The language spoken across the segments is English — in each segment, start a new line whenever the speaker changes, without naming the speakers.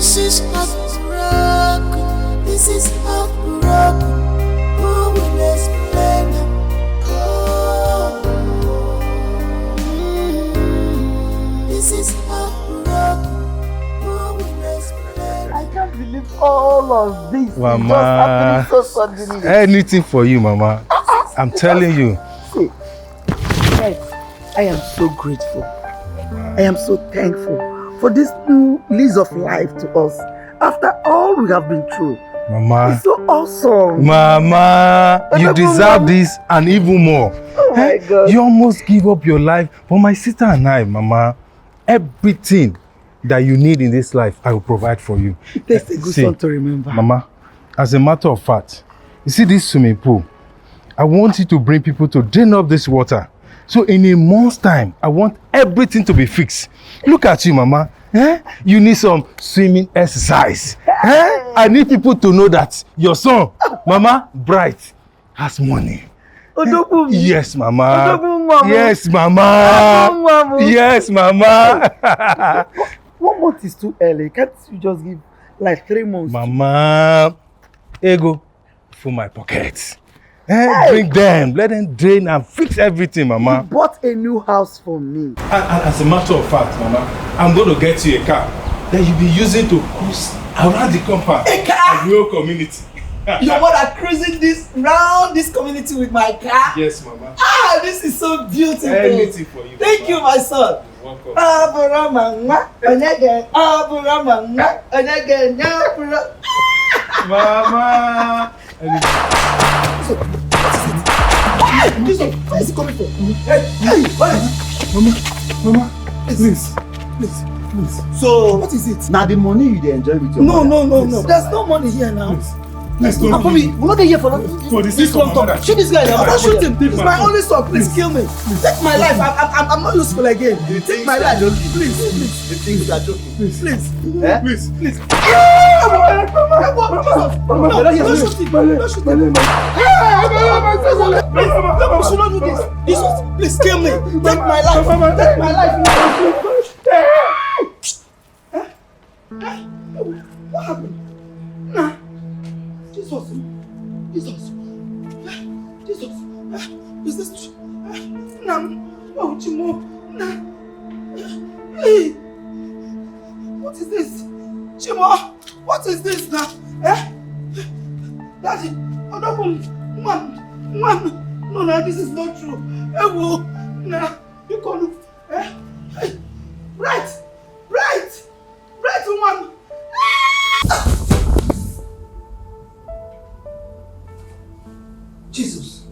This is heartbroken. This is heartbroken. Who will explain? This is heartbroken. Who will explain? I can't believe all of this.
Mama,
just happening so suddenly.
Anything for you, Mama. I'm telling you.
See, guys, I am so grateful. I am so thankful for this new lease of life to us. After all we have been through.
Mama.
It's so awesome.
Mama, you deserve this and even more.
Oh my God.
You almost give up your life for my sister and I, Mama. Everything that you need in this life, I will provide for you.
It takes a good son to remember.
Mama, as a matter of fact, you see this swimming pool? I want you to bring people to drain up this water. So in a month's time, I want everything to be fixed. Look at you, Mama. You need some swimming exercise. I need people to know that your son, Mama, Bright, has money. Yes, Mama. Yes, Mama. Yes, Mama.
1 month is too early. Can't you just give like 3 months?
Mama, ego for my pockets. Bring them, let them drain and fix everything, Mama.
You bought a new house for me.
And as a matter of fact, Mama, I'm going to get you a car that you'll be using to cruise around the compound.
A car?
The real community.
Your mother cruising round this community with my car?
Yes, Mama.
Ah, this is so beautiful.
Anything for you.
Thank you, my son.
You're welcome. Mama.
Where is he coming from?
Mama, please.
So, what is it?
Now the money you enjoy with your
No. There's no money here now.
Please don't
We're not here for
this
long talk. Shoot this guy now. Don't shoot him. He's my only son. Please kill me. Take my life. I'm not useful again. Take my life. Please.
The things you are joking.
Please.
Please.
No, don't shoot him. Don't shoot him. We should not do this. Please kill me. Take my life. Take my life. What happened? Jesus. Is this? Oh, Chimo. Hey. What is this? Chimo, what is this now? Daddy, no, this is not true. You call it. Right, woman. Jesus.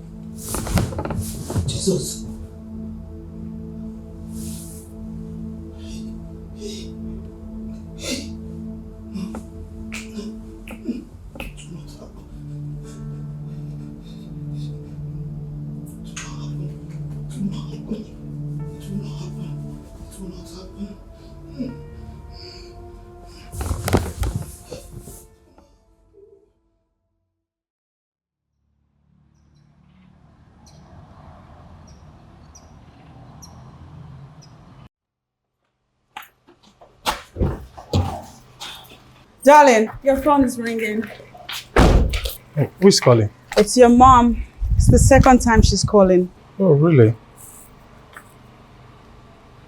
Darling, your phone is ringing.
Hey, who's calling?
It's your mom. It's the second time she's calling.
Oh, really?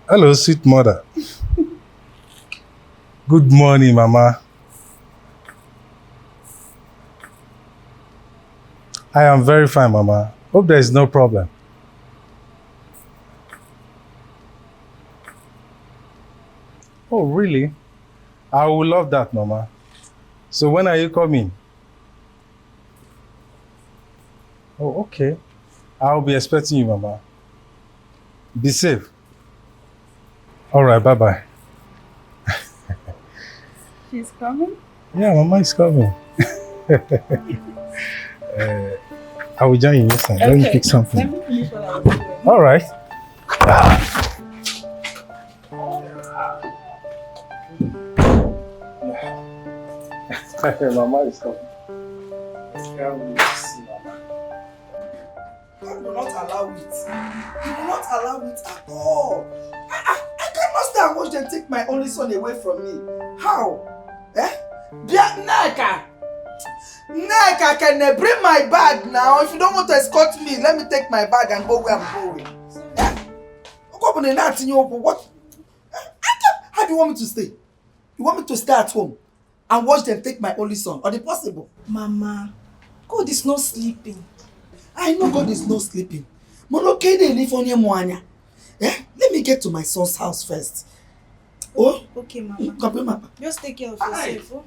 Hello, sweet mother. Good morning, Mama. I am very fine, Mama. Hope there is no problem. Oh, really? I would love that, Mama. So when are you coming? Oh, okay. I'll be expecting you, Mama. Be safe. All right, bye-bye.
She's coming?
Yeah, Mama is coming. I will join you next time.
Okay.
Let me pick something.
Let me finish what I was doing.
All right. Mama is coming.
I will not allow it. You will not allow it at all. I cannot stay and watch them take my only son away from me. How? I Neka, can I bring my bag now? If you don't want to escort me, let me take my bag and go where I'm going. What? How do you want me to stay? You want me to stay at home and watch them take my only son? Are they possible?
Mama, God is not sleeping.
I know God is not sleeping. Let me get to my son's house first. Oh?
Okay, Mama. Just take care of yourself. Oh?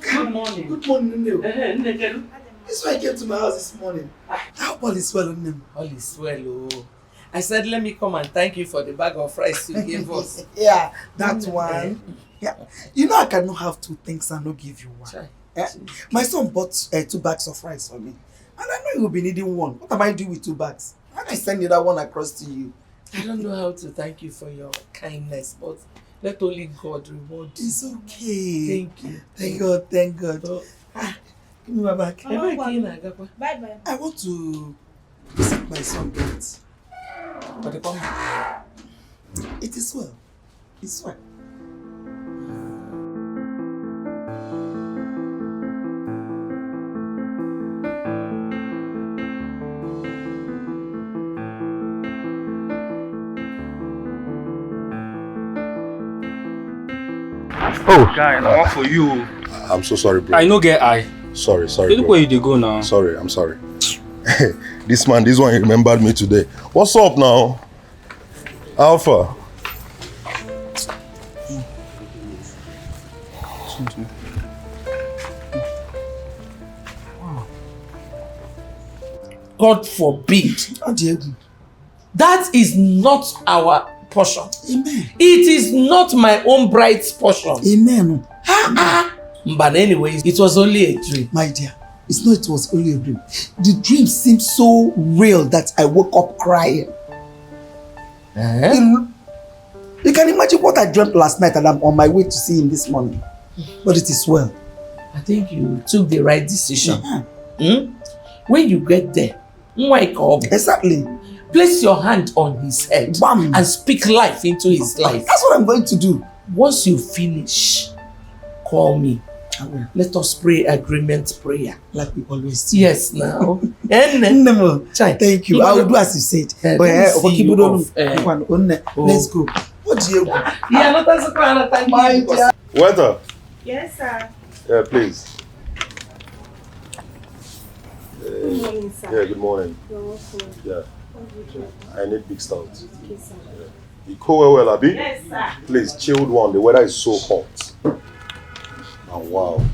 Good morning.
Good morning, Nene. This is why I came to my house this morning. I hope all is well, Nene.
All is well, oh. I said, let me come and thank you for the bag of rice you gave us.
Yeah, that one. Yeah. You know I cannot have two things and not give you one. Yeah? My son bought 2 bags of rice for me. And I know you will be needing one. What am I doing with 2 bags? I can send the other one across to you.
I don't know how to thank you for your kindness, but let only God reward you.
It's okay.
Thank you.
Thank God, thank God.
Oh.
Give me my bag.
Bye-bye.
I want to visit my son Bennett.
But the problem.
It is well. It's well.
Oh, guy, now one for you.
I'm so sorry, bro.
I no get eye.
Sorry,
Look
bro.
where you dey go now.
Sorry, I'm sorry. This one he remembered me today. What's up now? Alpha.
God forbid. That is not our portion.
Amen.
It is not my own bride's portion.
Amen.
But anyways, it was only a dream.
My dear, it's not it was only a dream. The dream seemed so real that I woke up crying. You can imagine what I dreamt last night and I'm on my way to see him this morning. But it is well.
I think you took the right decision.
Yeah.
When you get there,
Exactly.
place your hand on his head.
Bam.
And speak life into his life.
That's what I'm going to do.
Once you finish, call me.
I will.
Let us pray agreement prayer.
Like we always do.
Yes, now.
Thank you. I will do as you said. Let's go. What do you go?
My
dear. Waiter.
Yes, sir.
Yeah, please.
Good morning, sir.
Yeah, good morning.
You're welcome.
Yeah. I need big stout.
Okay, sir.
You cool well, Abi?
Yes, sir.
Please, chilled one. The weather is so hot. Oh, wow.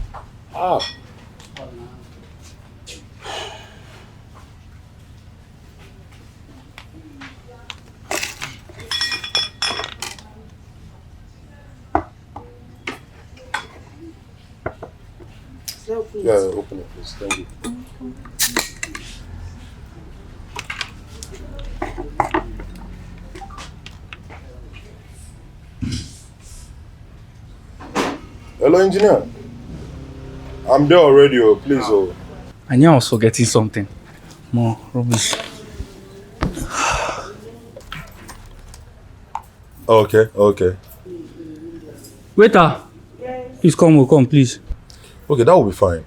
So, please.
Yeah, open it, please. Thank you. Hello, engineer. I'm there already. Oh, please. Oh.
I knew I was forgetting something. More rubbish.
Okay.
Waiter, please come, please.
Okay, that will be fine.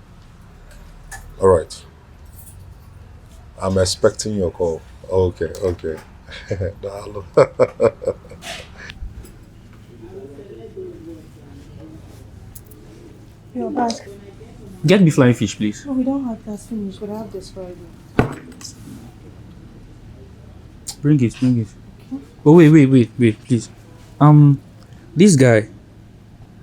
All right. I'm expecting your call. Okay. Hello.
Your bag.
Get me flying fish, please.
No, we don't have that finished, but I have this Friday.
Bring it. Okay. Oh, wait, please. This guy, I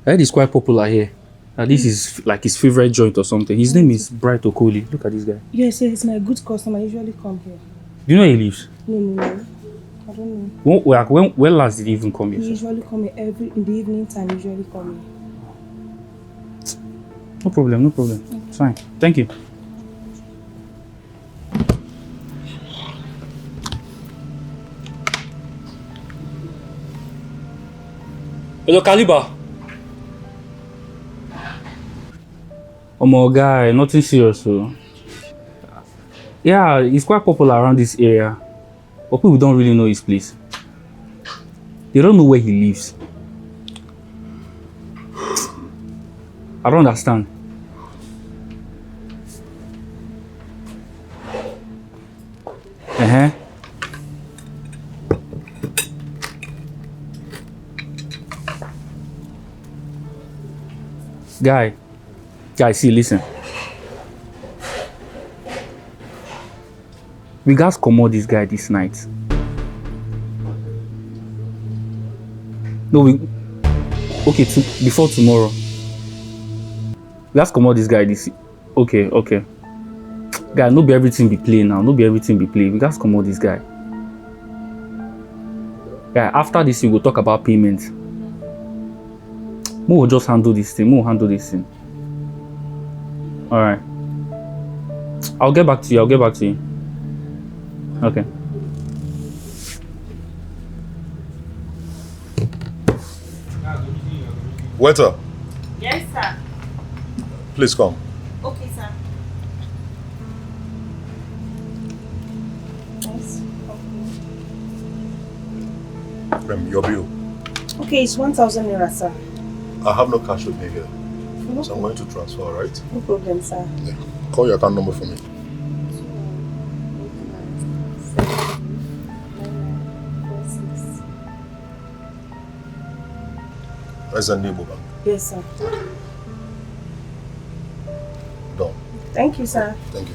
heard he's quite popular here. This is like his favorite joint or something. His name is Bright Okoli. Look at this guy.
Yes, he's my good customer. I usually come here.
Do you know where he lives?
No. I don't know.
When last did he even come here?
He usually come here in the evening time. Usually come here.
No problem. It's fine. Thank you. Hello, Caliber. Oh my guy, nothing serious. So. Yeah, he's quite popular around this area, but people don't really know his place. They don't know where he lives. I don't understand. Guy, see, listen. We guys comot this guy this night. No, okay, before tomorrow. We guys comot this guy this. Okay. Guy, no be everything be play now. No be everything be play. We guys comot this guy. Guy, after this, we will talk about payment. We will just handle this thing. Alright. I'll get back to you. Okay.
Waiter,
Yes, sir.
please come.
Okay, sir. Yes.
Your bill.
Okay, it's 1,000 naira, sir.
I have no cash with me here. So I'm going to transfer, alright?
No problem, sir.
Yeah. Call your account number for me. Where's the name, Boba?
Yes, sir.
Done.
Thank you, sir.
Thank you.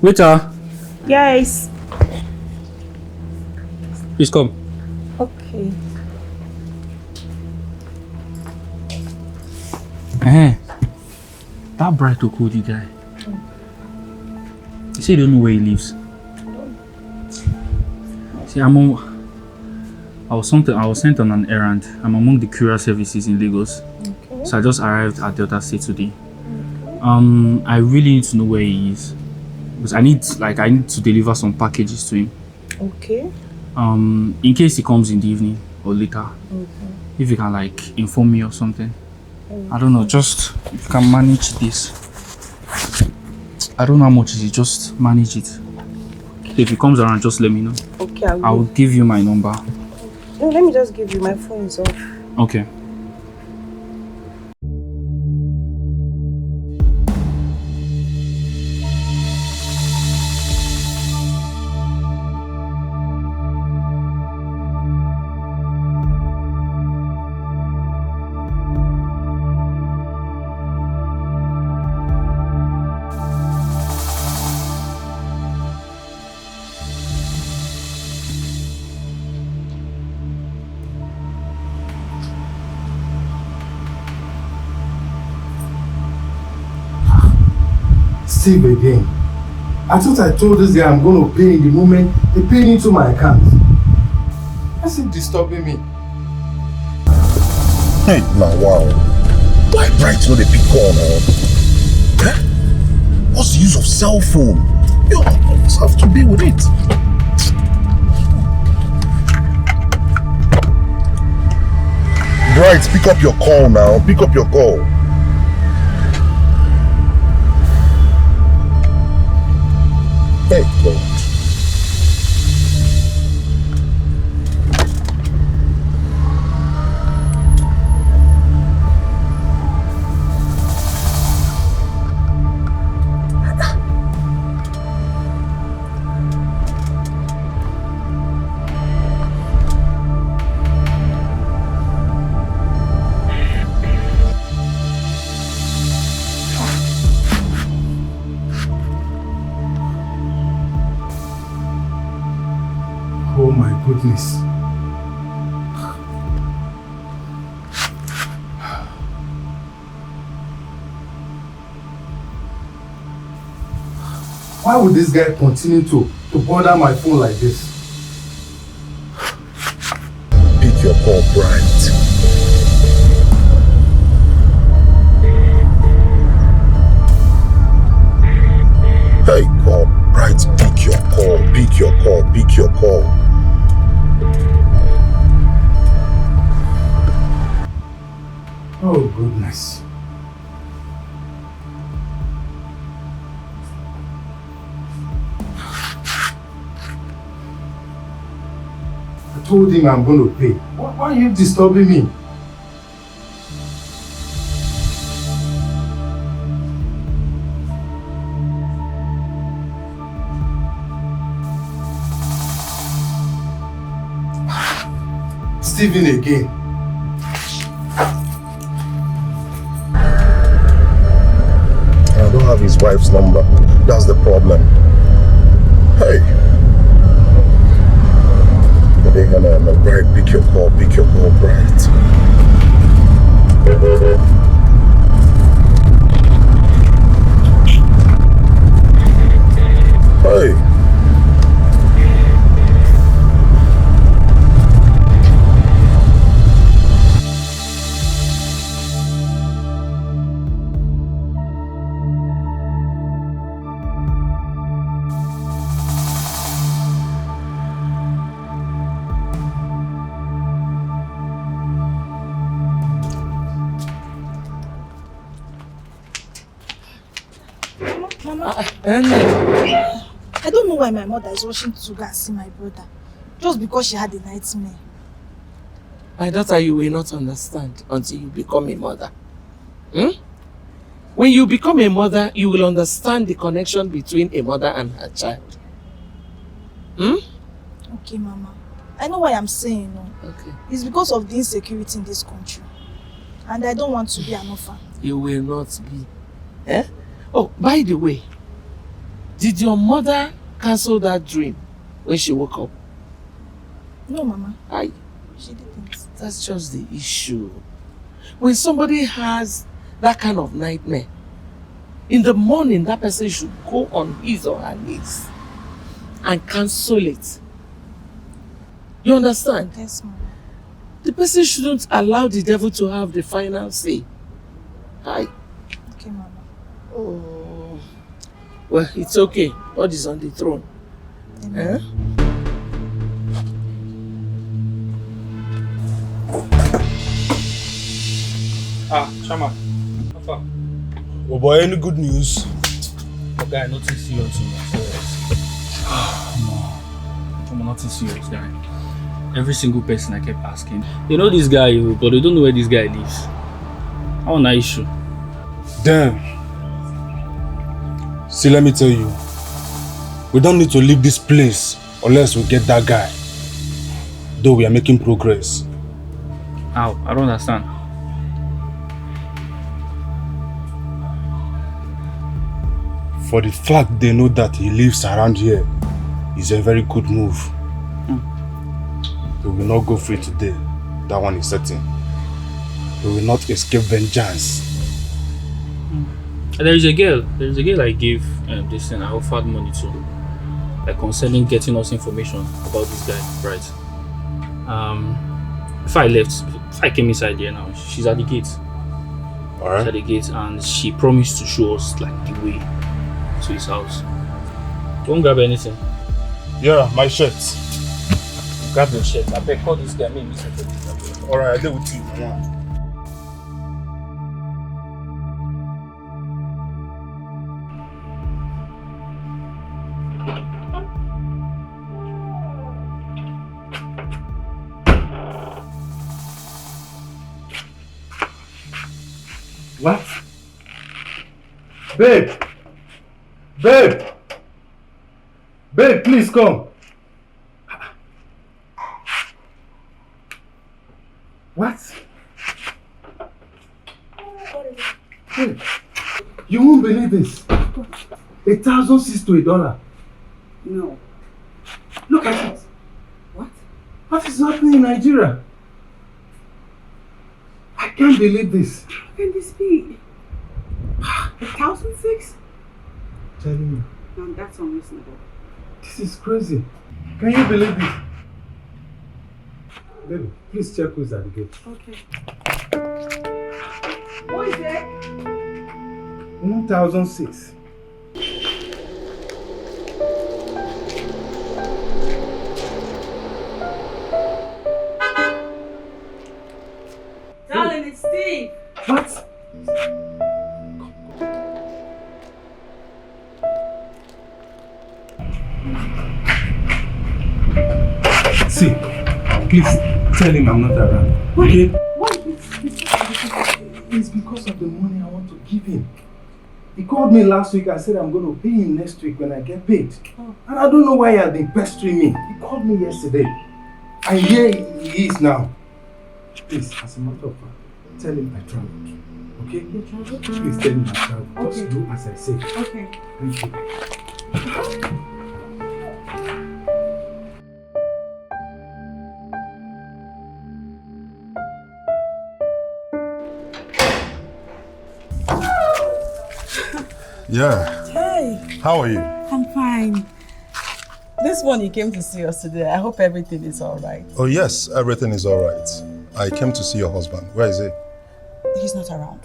Waiter,
Yes.
please come.
Okay.
That bright Okudi guy. You say you don't know where he lives. See, I was sent on an errand. I'm among the courier services in Lagos.
Okay.
So I just arrived at Delta State today. I really need to know where he is. Because I need to deliver some packages to him.
Okay.
In case he comes in the evening or later. If you can inform me or something. I don't know, just if you can manage this. I don't know how much is it, just manage it. If he comes around, just let me know.
Okay,
I will give you my number.
No, let me just give you, my phone is off.
Okay.
Steve again. I thought I told this guy I'm going to pay in the moment they pay into my account. Why is he disturbing me?
Hey, now wow. Why Bright no dey pick call now? Eh? What's the use of cell phone? You always have to be with it. Bright, pick up your call now. Pick up your call. Hey, God.
Oh my goodness. Why would this guy continue to bother my phone like this?
Pick your call, Bright. Hey, God, Bright, pick your call. Pick your call. Pick your call.
Oh goodness. I told him I'm going to pay. Why are you disturbing me? Steven again.
I don't have his wife's number. That's the problem. Hey. My bride, pick your call, bride. Hey.
I don't know why my mother is rushing to go and see my brother. Just because she had a nightmare.
My daughter, you will not understand until you become a mother. When you become a mother, you will understand the connection between a mother and her child.
Okay, Mama. I know why I'm saying no.
Okay.
It's because of the insecurity in this country. And I don't want to be an orphan.
You will not be. Oh, by the way, did your mother cancel that dream when she woke up?
No, Mama.
She didn't. That's just the issue. When somebody has that kind of nightmare, in the morning that person should go on his or her knees and cancel it. You understand?
Yes, Mama.
The person shouldn't allow the devil to have the final say.
Okay, Mama.
Oh, well, it's okay. God is on the throne.
Amen.
Chama. How far?
Oh boy, any good news?
Okay, nothing serious. No, nothing serious, guy. Every single person I kept asking, they know this guy, but they don't know where this guy lives. How an issue?
Damn. See, let me tell you. We don't need to leave this place unless we get that guy. Though we are making progress.
How? I don't understand.
For the fact they know that he lives around here is a very good move. We will not go free today. That one is certain. We will not escape vengeance.
There is a girl I gave this thing. I offered money to, like concerning getting us information about this guy, right? Before I came inside here now, she's at the gate.
Alright.
She's at the gate, and she promised to show us like the way to his house. Don't grab anything.
Yeah, my shirt.
Grab your shirt. I beg, call this guy.
Alright, I deal with you. Yeah.
What? Babe! Babe! Babe, please come. What? Babe, you won't believe this. 1,006 to $1.
No. Look at it. What?
What is happening in Nigeria? I can't believe this.
How can this be? 1,006?
Telling you.
No, that's unreasonable.
This is crazy. Can you believe this? Baby, please check who's at the gate.
Okay. Who is there?
1,006.
Darling, it's Steve.
What? See, Please, tell him I'm not around. Okay?
Why?
It's because of the money I want to give him. He called me last week and said I'm going to pay him next week when I get paid. Oh. And I don't know why he has been pestering me. He called me yesterday. And here he is now. Please, as a matter of fact, tell him I traveled. Okay?
You traveled?
Please tell him I traveled.
Okay.
Just do as I say.
Okay.
Thank you.
Yeah.
Hey.
How are you?
I'm fine. This one you came to see us today. I hope everything is all right.
Oh yes, everything is all right. I came to see your husband. Where is he?
He's not around.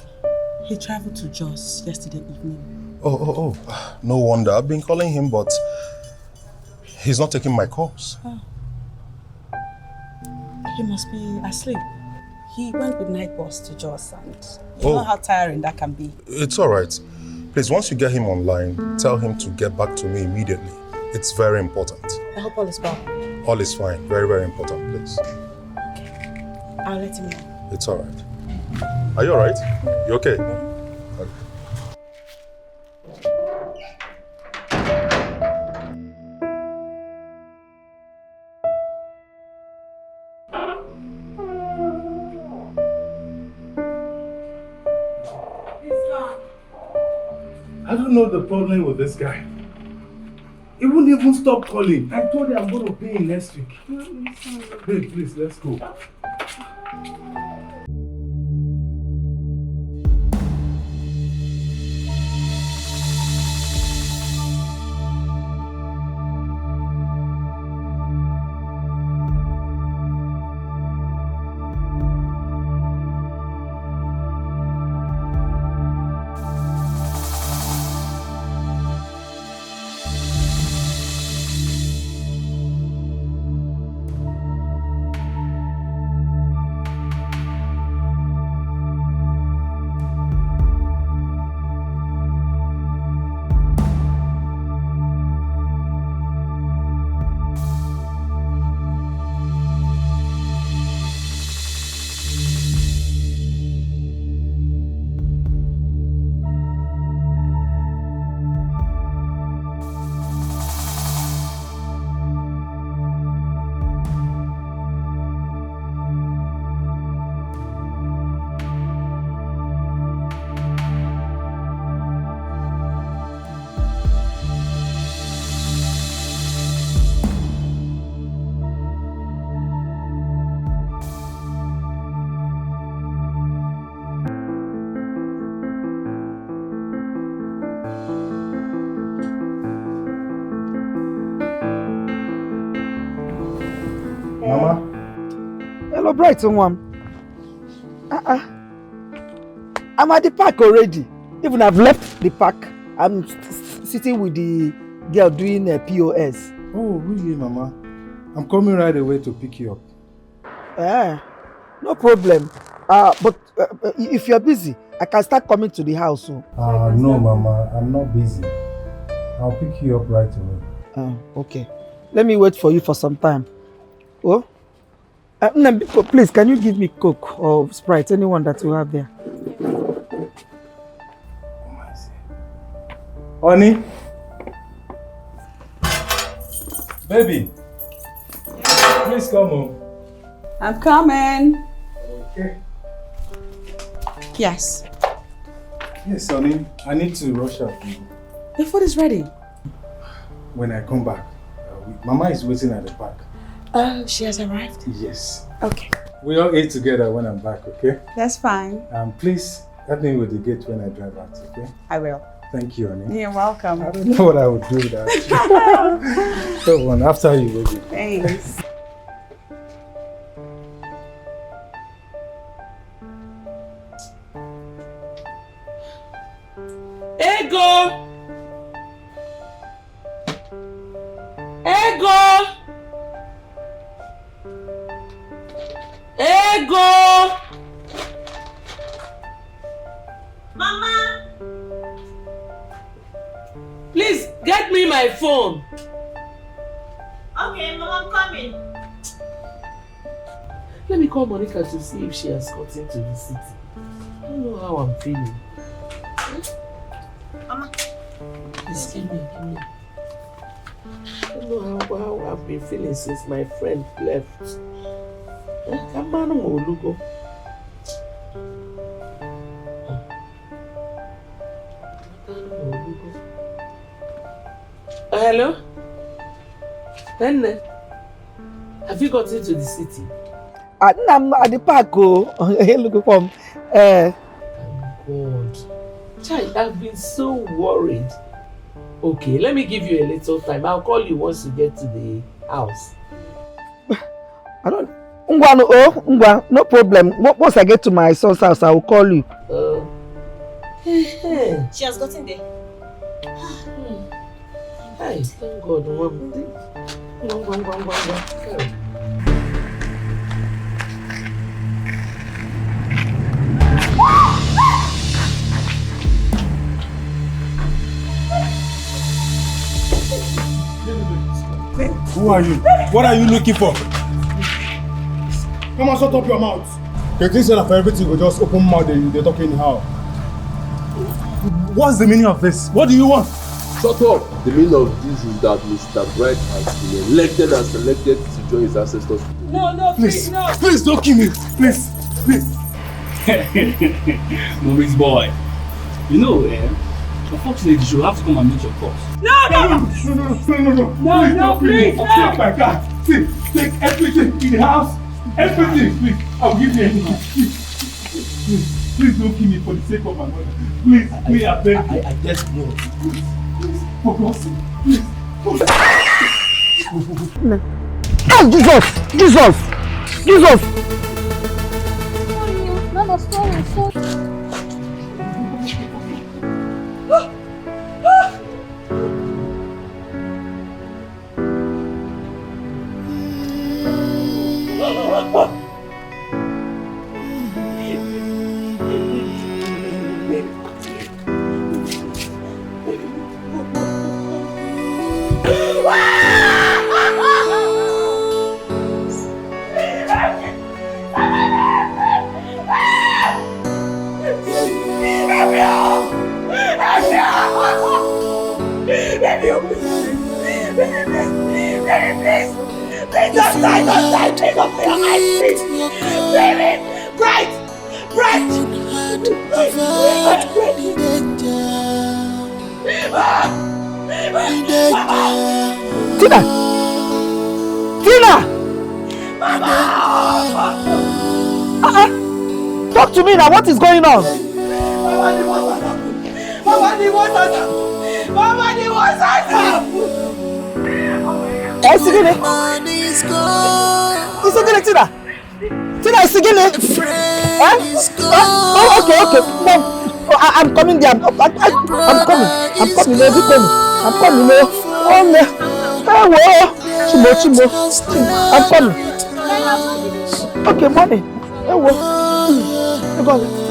He traveled to Jos yesterday evening.
Oh. No wonder. I've been calling him, but he's not taking my calls.
Oh. He must be asleep. He went with night bus to Jos and you know how tiring that can be.
It's all right. Please, once you get him online, tell him to get back to me immediately. It's very important.
I hope all is well.
All is fine. Very, very important, please.
Okay. I'll let him know.
It's all right. Are you all right? You okay? Okay.
I don't know the problem with this guy. He wouldn't even stop calling. I told him I'm going to pay him next week. Babe, please, let's go.
Mama. Hello, Brighton one. I'm at the park already. Even I've left the park. I'm sitting with the girl doing a POS.
Oh, really, Mama? I'm coming right away to pick you up.
No problem. But if you're busy, I can start coming to the house soon.
No, Mama. I'm not busy. I'll pick you up right away.
Okay. Let me wait for you for some time. Oh? Please, can you give me Coke or Sprite, anyone that you have there?
Honey? Baby? Please come home.
I'm coming.
Okay.
Yes.
Yes, honey. I need to rush out.
The food is ready.
When I come back, Mama is waiting at the park.
Oh, she has arrived?
Yes.
Okay.
We all eat together when I'm back, okay?
That's fine.
Please help me with the gate when I drive out, okay?
I will.
Thank you, honey.
You're welcome.
I don't know what I would do without you. So on, after you, baby.
Thanks.
Ego! Ego! Ego!
Mama!
Please get me my phone.
Okay, Mama, I'm coming.
Let me call Monica to see if she has gotten to the city. I don't know how I'm feeling.
Mama.
Please give me. I don't know how I've been feeling since my friend left. Igboanugo. Hello? Then, have you got into the city?
I'm at the park. Looking for
God. Child, I've been so worried. Okay, let me give you a little time. I'll call you once you get to the house.
I don't. Ngwa, no problem. Once I get to my son's house, I will call you.
She has gotten there.
Hi, thank God.
Who are you? What are you looking for? Come on, shut up your mouth. You think so that for everything you just open mouth and they're talking how? What's the meaning of this? What do you want?
Shut up! The meaning of this is that Mr. Bright has been elected and selected to join his ancestors.
No, please, no.
Please don't kill me. Please.
Mommy's boy. You know, unfortunately, you should have to come and meet your boss.
No, please. Take my car. Take everything in the house. Everything, please. I'll give you anything. Please don't kill me for the sake of my mother. Please, I beg you.
I just know.
Please, for God's sake, please.
Oh, Jesus!
Mama, sorry.
Please don't die, take off your eyes, please. Baby, Bright!
Tina!
Mama!
Talk to me now, what is going on?
Mama, the water
Tina, okay. No, I'm coming there. I'm coming. Chimo. I'm coming. Okay, money. How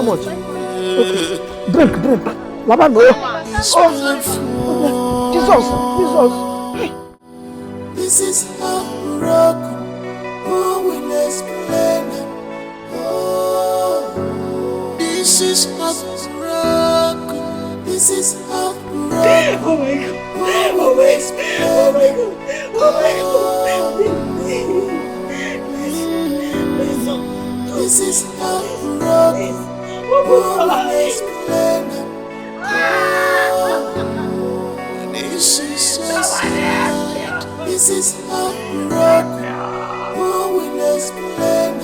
much? Okay. Drink. Lama no. Jesus.
This is heartbroken. Who will explain it? This is heartbroken.
Oh my God.
This is heartbroken. Who will explain it? This is so sad. This is heartbroken. Who will explain it?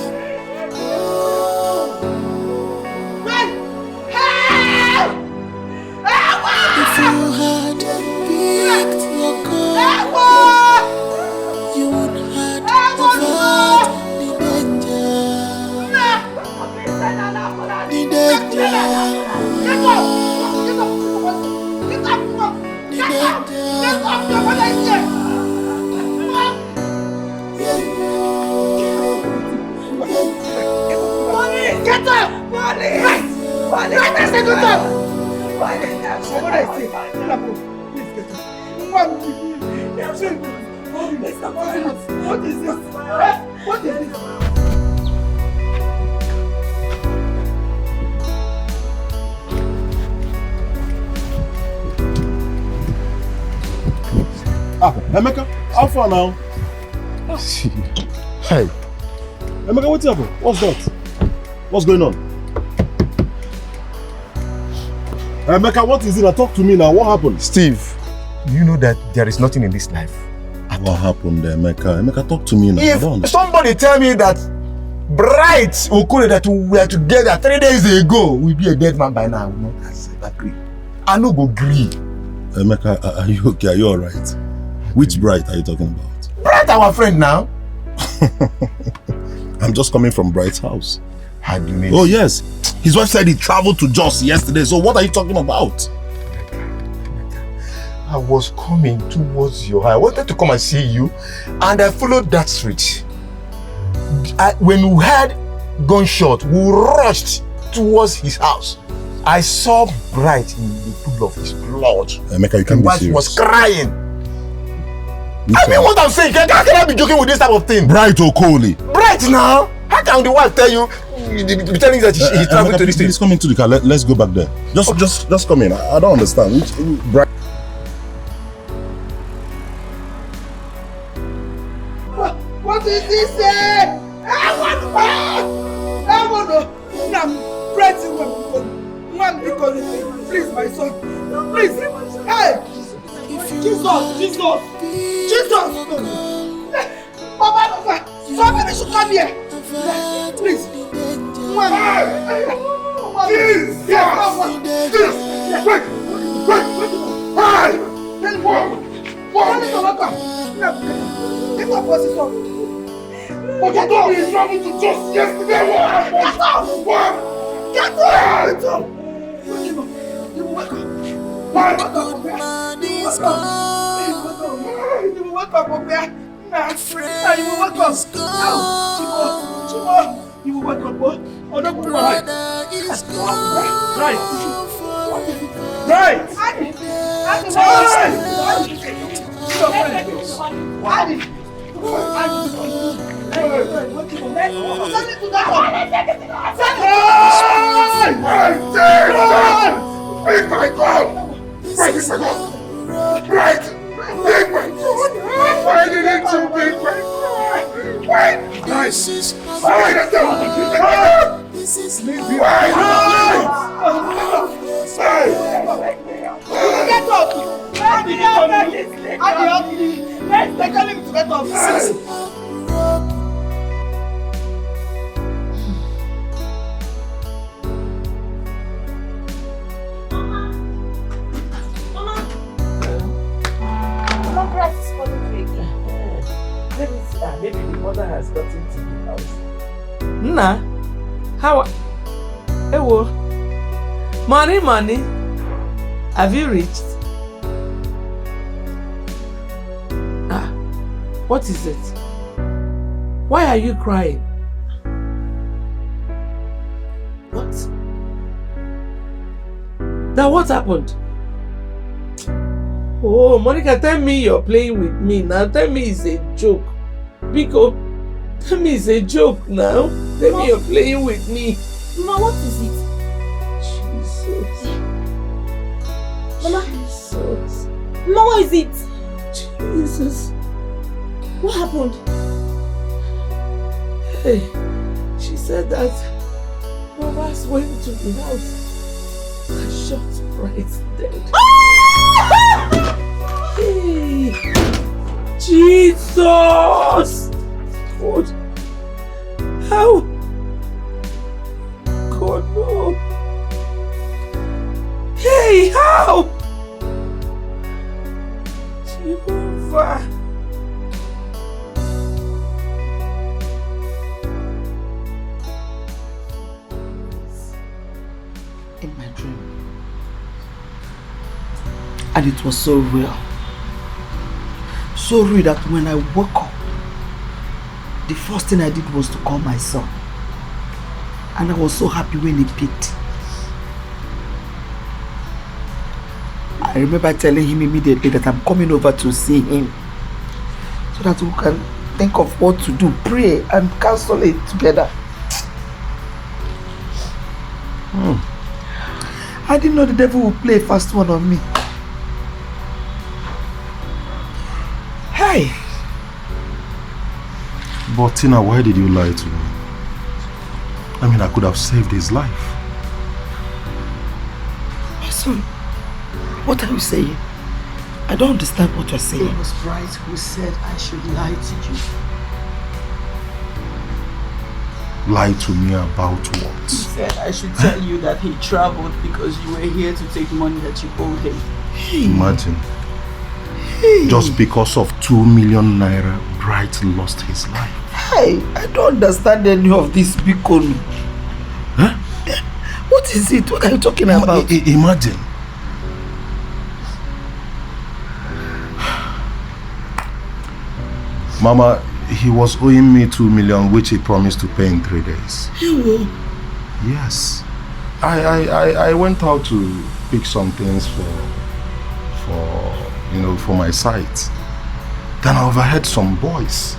If you had picked your gun, you would have avoided the danger.
Get up! Money! What is this?
Emeka, how far now? Hey. Emeka, what's happening? What's that? What's going on? Emeka, what is it? Now talk to me now. What happened?
Steve, you know that there is nothing in this life.
What happened there, Emeka? Emeka, talk to me now.
If somebody tell me that Bright Okore that we were together 3 days ago will be a dead man by now, I will not agree. I no go agree.
Emeka, are you okay? Are you alright? Which Bright are you talking about?
Bright, our friend now.
I'm just coming from Bright's house.
How do you mean?
Oh yes, his wife said he traveled to Jos yesterday. So what are you talking about?
I was coming towards you. I wanted to come and see you, and I followed that street. When we heard gunshot, we rushed towards his house. I saw Bright in the pool of his blood.
Emeka, you can't be serious.
He was crying. I mean what I'm saying. How can I be joking with this type of thing?
Bright Okole.
Bright now? How can the wife tell you, be telling that he traveled to this thing?
Please come into the car. Let's go back there. Just come in. I don't understand. Which Bright?
What is this? Please, my son. Please. Hey! Jesus! Papa, somebody should come here. Please. But you told me he's traveling to just yesterday. Get up! You will wake up. You will wake up.
Maybe the mother has gotten to the house. Nna, how? Ewo, money, have you reached? What is it? Why are you crying? What? Now what happened? Oh, Monica, tell me you're playing with me now. Tell me it's a joke. Biko, tell me it's a joke now. Tell me you're playing with me.
Mama, what is it?
Jesus.
Mama.
Jesus.
Mama, what is it?
Jesus.
What happened?
Hey, she said that Robbers went to the house and shot Bright dead. Hey, Jesus! God, how? God, no. Hey, how? Jehovah.
In my dream. And it was so real. So real that when I woke up, the first thing I did was to call my son. And I was so happy when he picked. I remember telling him immediately that I'm coming over to see him. So that we can think of what to do, pray and counsel it together. I didn't know the devil would play a fast one on me.
But Tina, why did you lie to me? I mean, I could have saved his life.
My son, what are you saying? I don't understand what you're saying.
It was Bright who said I should lie to you.
Lie to me about what?
He said I should tell you that he traveled because you were here to take money that you owed him.
Imagine. Just because of 2 million naira, Bright lost his life.
Hey, I don't understand any of this, Bikonu.
Huh?
What is it? What are you talking about?
Imagine. Mama, he was owing me 2 million, which he promised to pay in 3 days. Yes. I went out to pick some things for my site. Then I overheard some boys,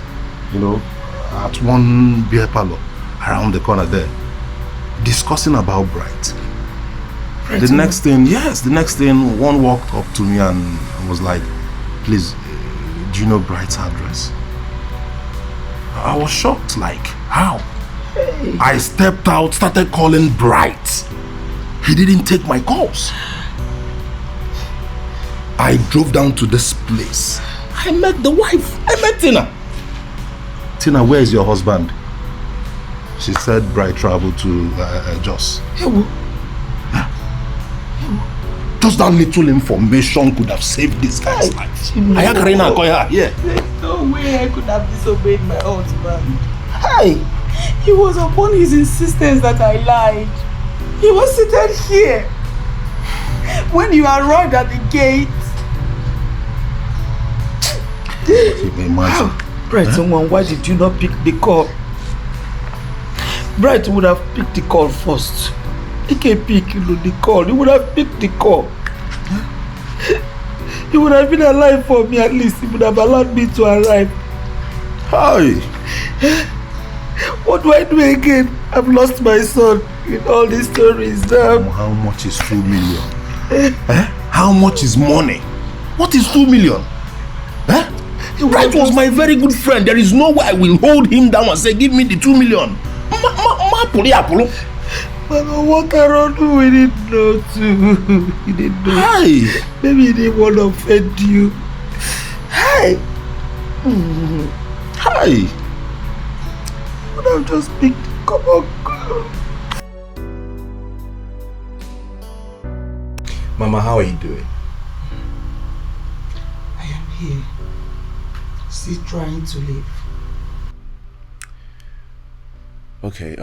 at one beer parlor around the corner there, discussing about Bright. The next thing, one walked up to me and was like, please, do you know Bright's address? I was shocked, like, how? Hey. I stepped out, started calling Bright. He didn't take my calls. I drove down to this place. I met the wife. I met Tina. Tina, where is your husband? She said Bright traveled to Jos. Just that little information could have saved this guy's life.
There's no way I could have disobeyed my husband. Hey! It was upon his insistence that I lied. He was seated here. When you arrived at the gate.
Imagine.
Bright, why did you not pick the call? Bright would have picked the call first. He can't pick the call. He would have picked the call. He would have been alive for me at least. He would have allowed me to arrive.
Hi.
What do I do again? I've lost my son in all these stories now.
How much is 2 million? How much is money? What is 2 million? Bright was my very good friend. There is no way I will hold him down and say, give me the 2 million.
Mama, what around we didn't know too. He didn't know.
Hi.
Maybe he didn't want to offend you. Hi.
Hi.
But I've just picked. Come on, girl.
Mama, how are you doing?
I am here. Still trying to live.
Okay,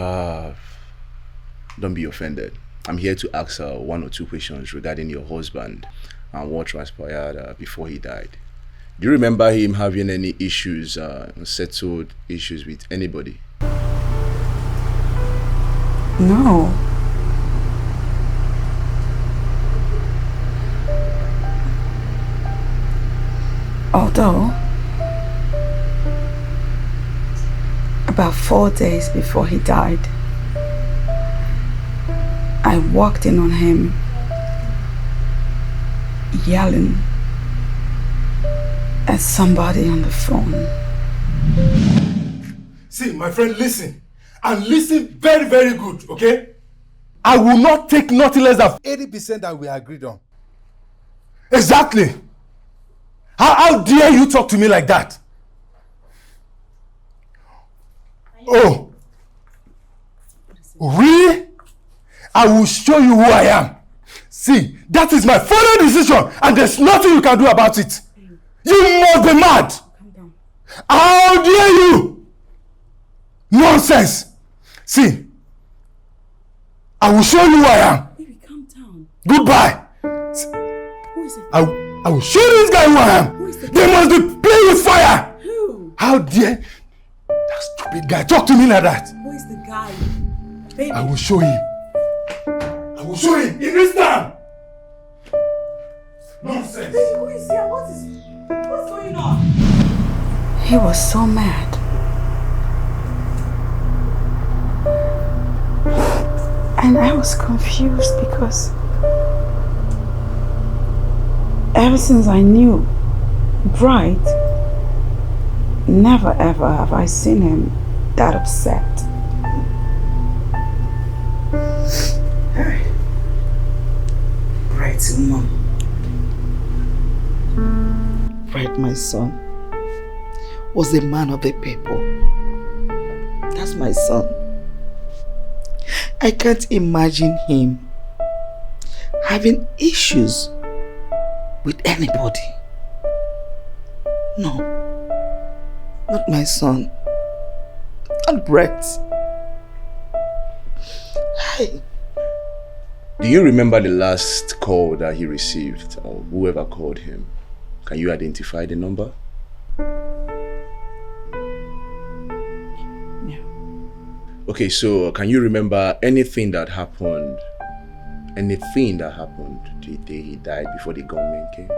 don't be offended. I'm here to ask 1 or 2 questions regarding your husband and what transpired before he died. Do you remember him having any issues, settled issues with anybody?
No. Although, about 4 days before he died, I walked in on him yelling at somebody on the phone.
See, my friend, listen. And listen very, very good, okay? I will not take nothing less than 80% that we agreed on. Exactly. How dare you talk to me like that? Oh. Really? I will show you who I am. See, that is my final decision and there's nothing you can do about it. You must be mad. How dare you? Nonsense. See, I will show you who I am.
Baby, calm down.
Goodbye.
Who is it?
I will show this guy who I am. They must be playing with fire.
Who?
How dare that stupid guy talk to me like that?
Who is the guy? Baby.
I will show him. I will show him in this time. Nonsense.
Baby, who is here? What's going on? He was so mad. And I was confused because ever since I knew Bright, Never ever have I seen him that upset.
Right, Mom. Right, my son was a man of the people. That's my son. I can't imagine him having issues with anybody. No, not my son. Not Brett. Hi.
Do you remember the last call that he received, or whoever called him? Can you identify the number?
Yeah.
Okay, so can you remember anything that happened? Anything that happened the day he died before the gunmen came?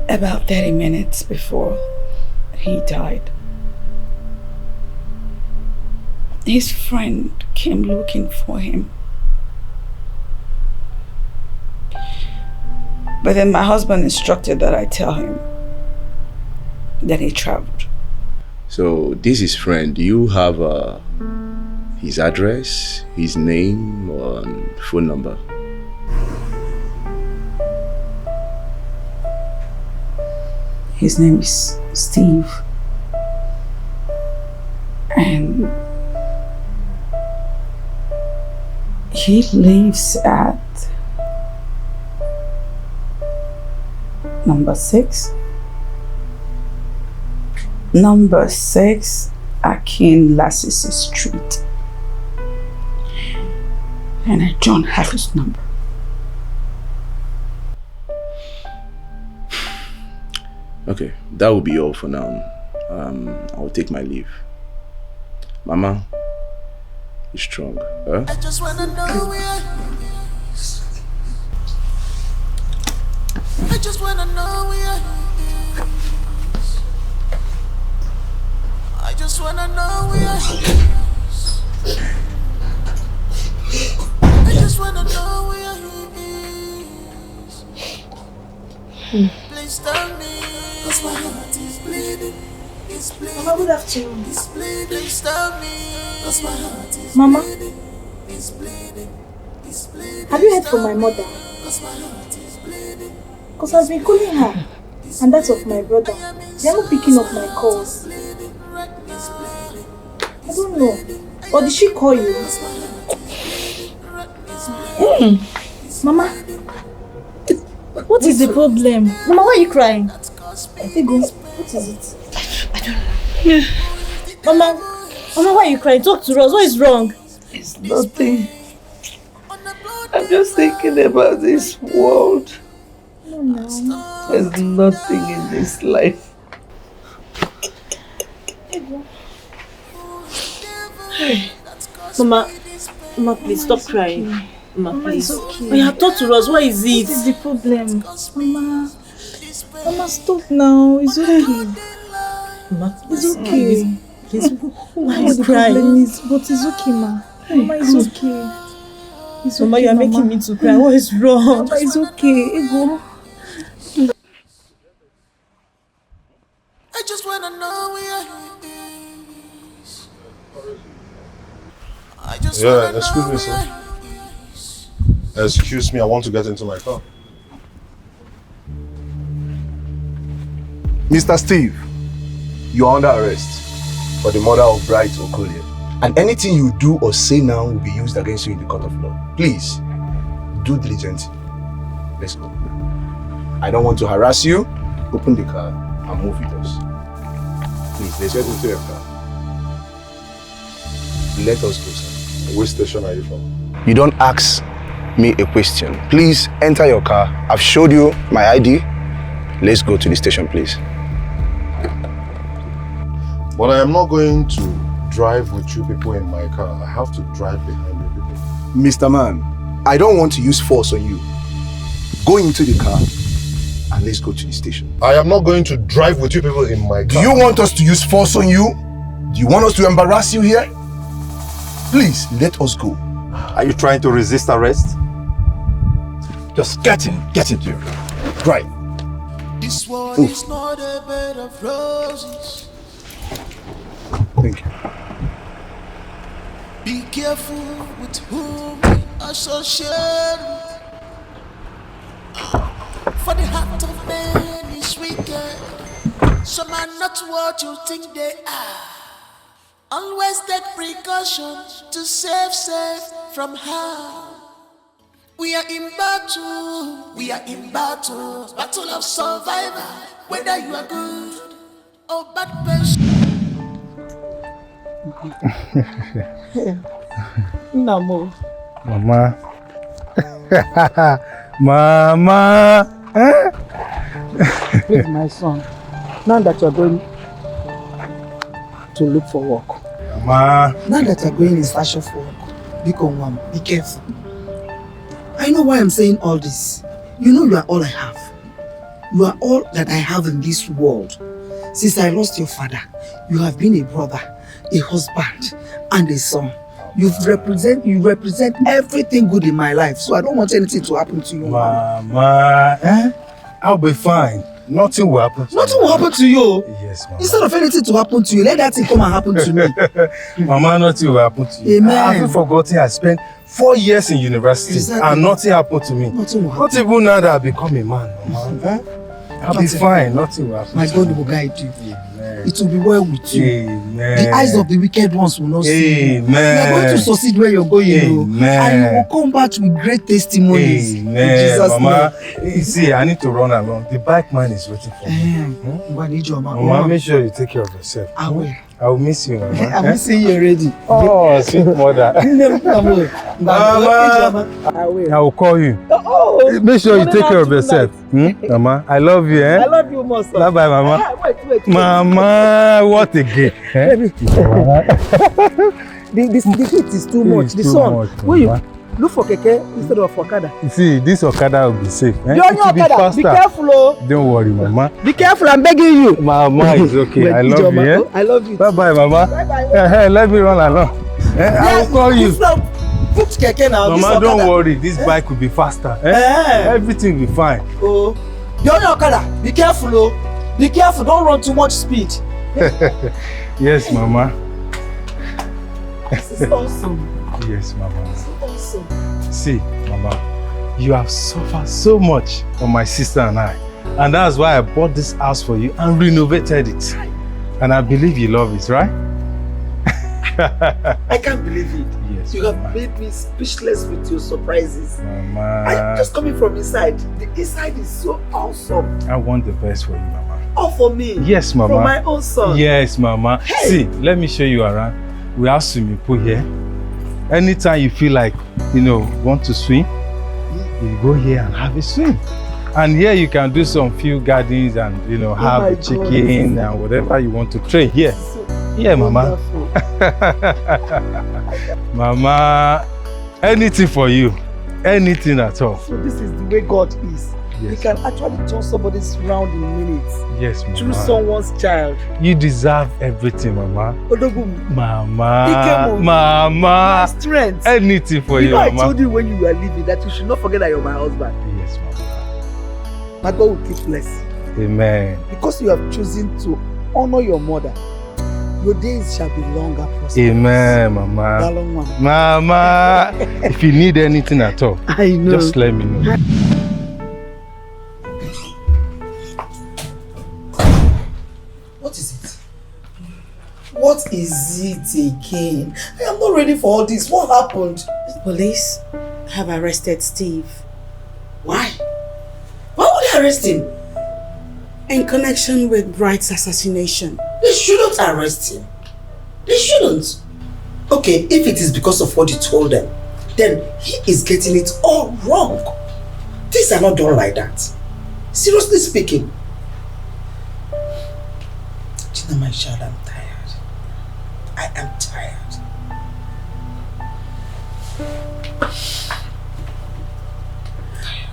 About 30 minutes before he died, his friend came looking for him. But then my husband instructed that I tell him that he traveled.
So this is friend. Do you have his address, his name, or phone number?
His name is Steve. And he lives at number 6 Akin Lasses Street. And I don't have his number.
Okay, that will be all for now. I'll take my leave. Mama, be strong. Huh?
I just wanna know where he is. I just wanna know where he is. I just wanna know where he is. I just wanna know where he is. Please tell me. Cause my heart is bleeding. It's bleeding.
Mama, good afternoon.
It's bleeding. Please tell me. Cause my heart is
Mama,
bleeding. It's bleeding. It's bleeding.
have you heard from my mother?
Cause my heart is bleeding.
Because I've been calling her, and that's of my brother. They are not picking up my calls. I don't know. Or did she call you? Mama, what is the problem? Mama, why are you crying? Ego, what is it?
I don't know.
Mama, why are you crying? Talk to us. What is wrong?
It's nothing. I'm just thinking about this world.
No.
There's nothing in this life.
Mama, please stop crying. Mama, please.
It's okay.
Oh, yeah, talk to us. What is it?
What is the problem? Mama, stop now. It's okay.
Mama,
it's okay.
Please, why are you
the
crying?
problem is, but it's okay, ma. Mama, it's okay. It's
Mama,
okay,
you are making me to cry. What is wrong?
Mama, it's okay. Ego.
I just wanna know where he is. I just wanna
excuse
know
me, sir.
where he is.
Excuse me, I want to get into my car.
Mr. Steve, you are under arrest for the murder of Bright Okolie. And anything you do or say now will be used against you in the court of law. Please, do diligently. Let's go. I don't want to harass you. Open the car and move with us. Please, let's get into your car. Let us go, sir.
Which station are you from?
You don't ask me a question. Please enter your car. I've showed you my ID. Let's go to the station, please.
But I am not going to drive with you people in my car. I have to drive behind you people.
Mr. Man, I don't want to use force on you. Go into the car and let's go to the station.
I am not going to drive with you people in my car.
Do you want us to use force on you? Do you want us to embarrass you here? Please, let us go.
Are you trying to resist arrest?
Just get in there. Right.
This world is not a bed of roses.
Thank you.
Be careful with whom you associate with. For the heart of man is wicked. Some are not what you think they are. Always take precaution to save from harm. We are in battle, battle of survival. Whether you are good or bad person.
Namo.
Mama. Mama.
Please, my son. Now that you're going to look for work.
Mama.
Now that you're going in search of work, be careful. I know why I'm saying all this. You know you are all I have. You are all that I have in this world. Since I lost your father, you have been a brother, a husband, and a son. You represent everything good in my life, so I don't want anything to happen to you.
Mama, I'll be fine. Nothing will happen to you.
Nothing will happen to you?
Yes, Mama.
Instead of anything to happen to you, let that thing come and happen to me.
Mama, nothing will happen to you.
Amen.
Have you forgotten I spent 4 years in university and nothing happened to me?
Nothing will happen.
Not even now that I've become a man, Mama. I'll be fine. Nothing will happen.
My God will guide you.
Amen.
It will be well with you.
Amen.
The eyes of the wicked ones will not see you.
Amen.
You are going to succeed where you're going.
Amen.
And you will come back with great testimonies.
Amen.
In Jesus'
Mama,
name.
you see, I need to run along. The bike man is waiting for me. Mama, make sure you take care of yourself.
I will.
I will miss you, Mama.
I'm missing you already.
Oh, sweet mother. Mama,
I will.
I will call you.
Oh,
Make sure you take care of yourself. Mama, I love you.
I love you more, son.
Bye-bye, Mama.
Wait.
Mama, what a gift.
The heat is too much. The sun. Will you look for keke instead of Okada?
You see, this Okada will be safe.
You're on your Okada. Be careful, oh.
Don't worry, Mama.
Be careful, I'm begging you.
Mama, it's okay. I love you.
I love you.
Bye-bye, Mama.
Bye-bye.
Let me run along. I will call you.
Put keke now.
Mama, don't worry. This bike will be faster. Everything will be fine.
Oh, you're on your Okada. Be careful, oh. Be careful. Don't run too much speed.
Yes, Mama.
This is awesome.
Yes, Mama.
This is awesome.
See, Mama, you have suffered so much for my sister and I. And that's why I bought this house for you and renovated it. And I believe you love it, right?
I can't believe it.
Yes,
you have made me speechless with your surprises.
Mama.
I'm just coming from inside. The inside is so awesome.
I want the best for you, Mama.
All for me?
Yes, Mama.
For my own son?
Yes, Mama.
Hey.
See, let me show you around. We have swimming pool here. Anytime you feel like, want to swim, you go here and have a swim. And here you can do some few gardens and, have a chicken and whatever you want to train here. Yeah, Mama. Mama, anything for you. Anything at all.
So this is the way God is.
Yes.
He can actually turn somebody's round in minutes.
Yes, Mama.
Through someone's child.
You deserve everything, Mama. Mama.
My
Mama.
strength.
Anything for you,
I
Mama.
told you when you were leaving that you should not forget that you're my husband.
Yes, Mama.
My God will keep blessing.
Amen.
Because you have chosen to honor your mother, your days shall be longer, prosperous.
Amen, Mama.
That long one.
Mama, if you need anything at all,
I know.
just let me know.
What is it? What is it again? I am not ready for all this. What happened?
Police have arrested Steve.
Why? Why would they arrest him?
In connection with Bright's assassination.
They shouldn't arrest him. They shouldn't. Okay, if it is because of what you told them, then he is getting it all wrong. Things are not done like that. Seriously speaking. Gina, my child, I'm tired. I am tired.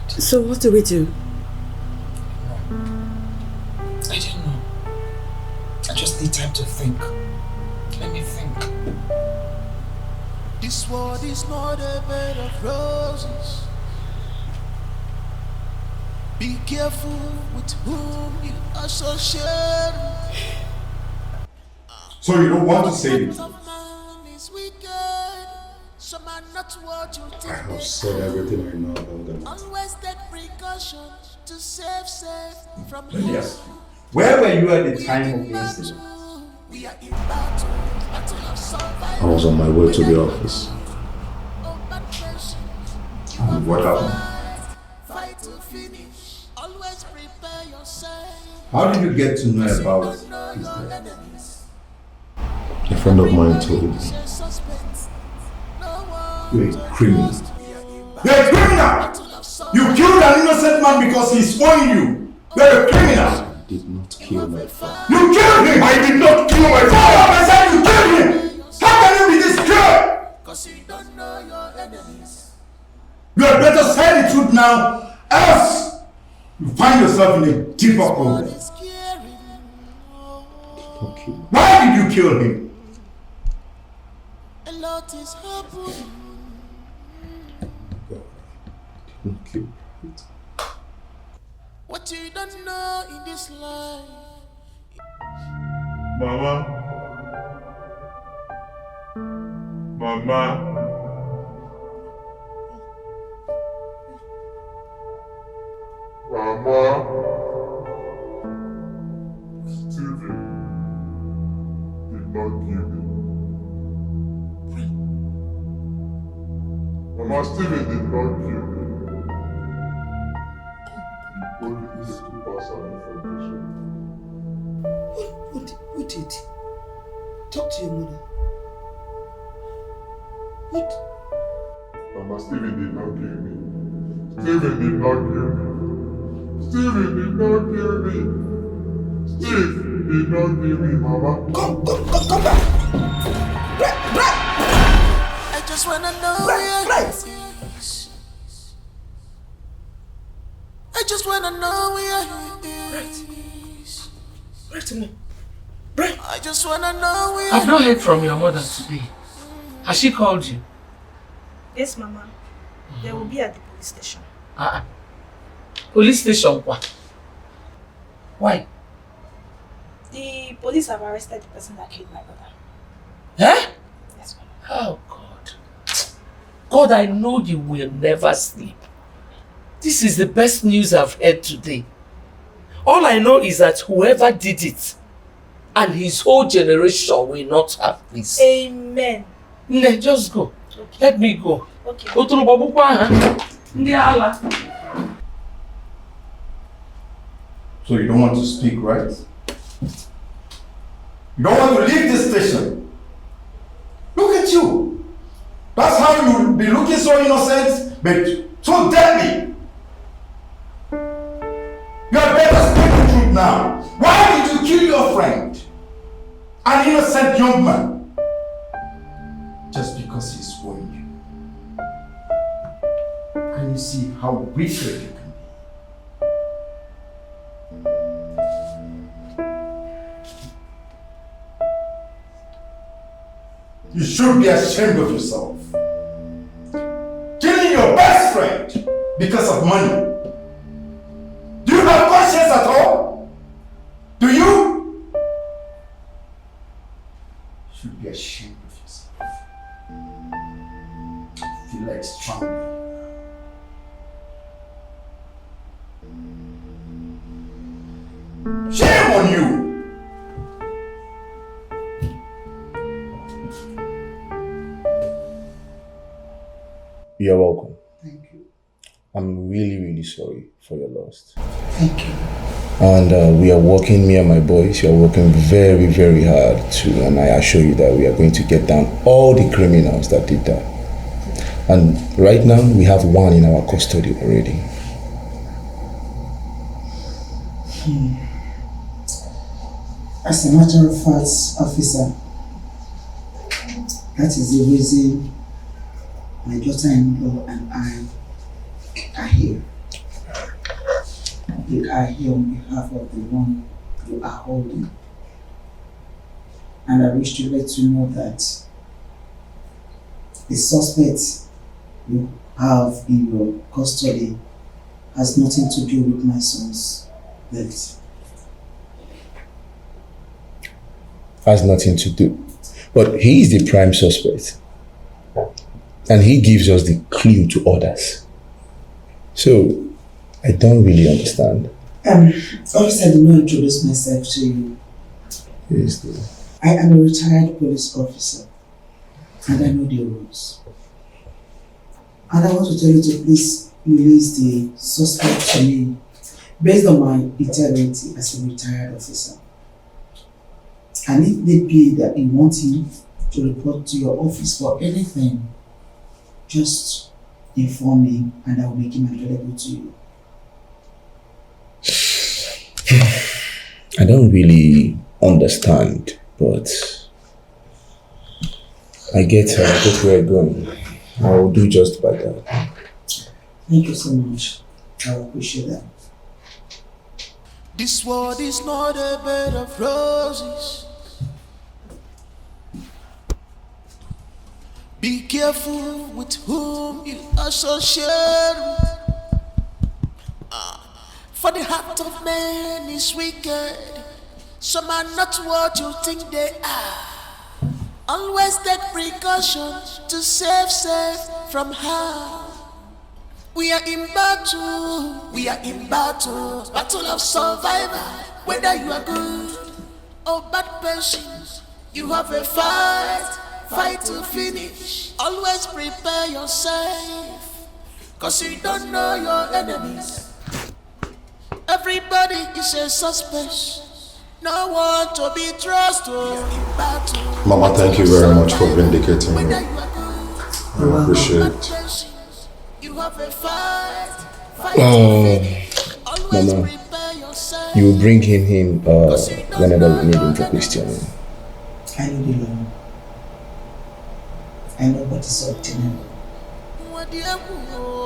So what do we do?
I don't know. I just need time to think.
This world is not a bed of roses. Be careful with whom you associate.
So you don't want to say it? I have said everything I know about them.
Always take precautions to save from
Let me ask you, where were you at the time of the incident?
I was on my way to the office.
And what happened? How did you get to know about his death?
A friend of mine told me.
You're a criminal. You're a criminal! You killed an innocent man because he's owing you. You're a criminal.
I did not kill my father.
You killed him! I did not kill my father! I said you killed him! How can you be this cruel? You had better say the truth now, else you find yourself in a deeper problem. Why did you kill him?
A lot is happening.
Don't kill him.
What you don't know in this life.
Mama. Mama. Stephen did not kill me. Mama, Stephen did not kill me. He only needed to pass on information.
Who did? Talk to your mother. What?
Mama, Stephen did not kill me. Stephen did not kill me. Stephen did not kill me. Steve did not kill me, Mama.
Come back. Brett.
I just wanna know
Brett.
I just wanna know where he is.
Brett.
I just wanna know where.
I've not heard from your mother today. Has she called you?
Yes, Mama. They will be at the police station.
Police station what? Why?
The police have arrested the person that killed my brother.
Eh?
Yes, Mama.
Oh God. God, I know you will never sleep. This is the best news I've heard today. All I know is that whoever did it and his whole generation will not have peace.
Amen.
Ne, just go. Okay. Let me go.
Okay.
Go to the babu pa.
So you don't want to speak, right? You don't want to leave this station. Look at you. That's how you'll be looking so innocent, but so deadly. You had better speak the truth now. Why did you kill your friend? An innocent young man. Just because he's owing you. Can you see how wicked you can be? You should be ashamed of yourself. Killing your best friend because of money. Do you have conscience at all? Do you? You should be ashamed of yourself. I feel like strong. Shame on you!
You're welcome.
Thank you.
I'm really sorry for your loss.
Thank you.
And we are working, me and my boys, we are working very hard too. And I assure you that we are going to get down all the criminals that did that. And right now, we have one in our custody already.
As a matter of fact, officer, that is the reason my daughter-in-law and I are here. We are here on behalf of the one you are holding. And I wish to let you know that the suspect you have in your custody has nothing to do with my son's death.
Has nothing to do. But he is the prime suspect. And he gives us the clue to others. So, I don't really understand.
Obviously, I did not introduce myself to you.
Yes,
I am a retired police officer. And I know the rules. And I want to tell you to please release the suspect to me based on my integrity as a retired officer. And if they be that you want him to report to your office for anything, just inform me and I will make him available to you.
I don't really understand, but I get where you're going. I will do just by that.
Thank you so much. I appreciate that.
This world is not a bed of roses. Be careful with whom you associate. For the heart of man is wicked. Some are not what you think they are. Always take precaution to save from harm. We are in battle, battle of survival. Whether you are good or bad patience, you have a fight to finish. Always prepare yourself, cause you don't know your enemies. Everybody is a suspect. No one to be trusted.
Mama, thank you very much for vindicating me. I appreciate it.
You have a fight
Mama, you will bring him in whenever we need him for questioning.
I know the law. I know what is obtainable.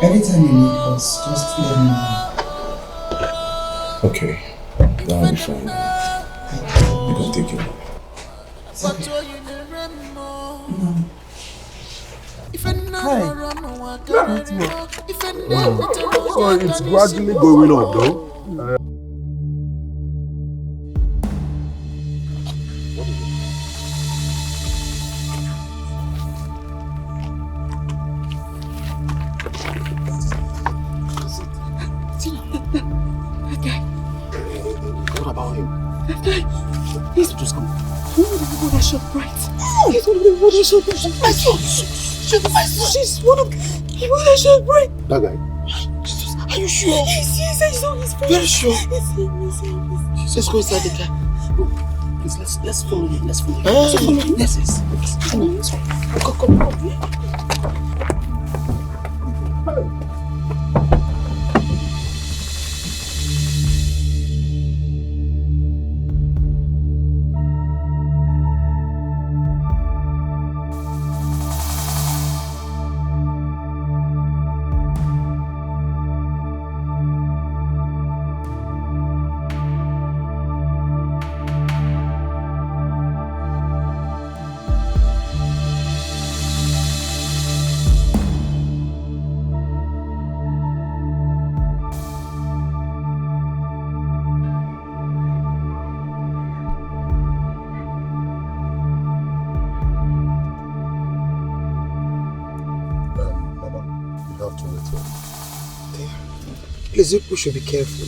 Anytime you need us, just let me know.
Okay, that'll be fine. You can take your leave.
Oh, it's gradually going up though.
What about him? That guy, he's just come. One of the people that shot Bright. He's one of the people that shot Bright. She's one of the people that shot Bright.
That guy?
Are you sure? Yes, I saw his face.
Very sure.
Yes.
Let's go inside the car. Bro, please, let's follow him. Let's follow him. Yes. Come on, let's go. Come.
Please, you should be careful.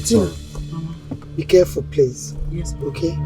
Tina, be careful, please.
Yes.
Okay?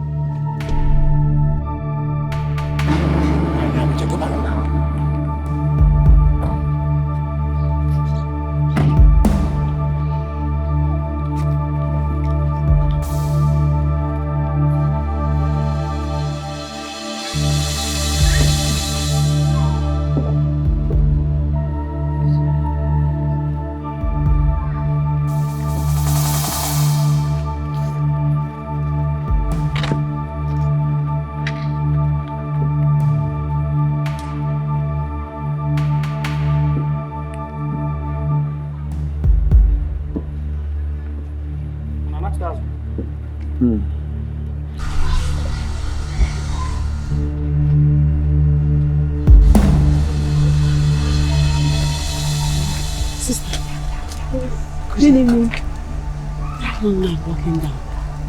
Good evening.
That one man walking down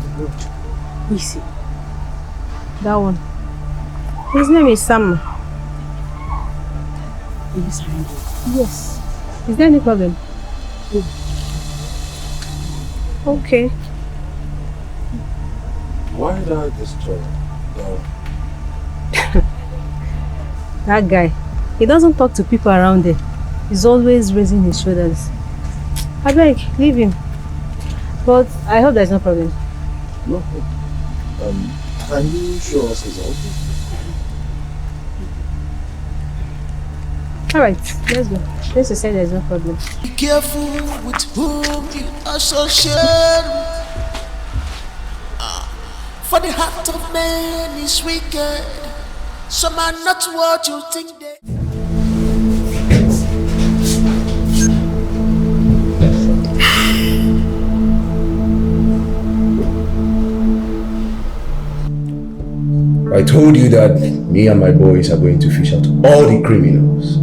the road. Who is he?
That one. His name is Sam. Yes. Is there any problem?
No.
Okay.
Why did I destroy
That guy, he doesn't talk to people around there. He's always raising his shoulders. I beg, leave him. But I hope there's no problem.
No. Can you show us his office?
Alright, let's go. Let's just say there's no problem.
Be careful with whom you associate. For the heart of man is wicked. Some are not what you think they
I told you that me and my boys are going to fish out all the criminals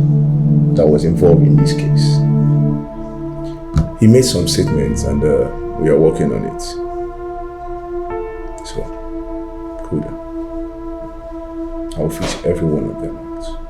that was involved in this case. He made some statements and we are working on it. So, cool. I'll fish every one of them out.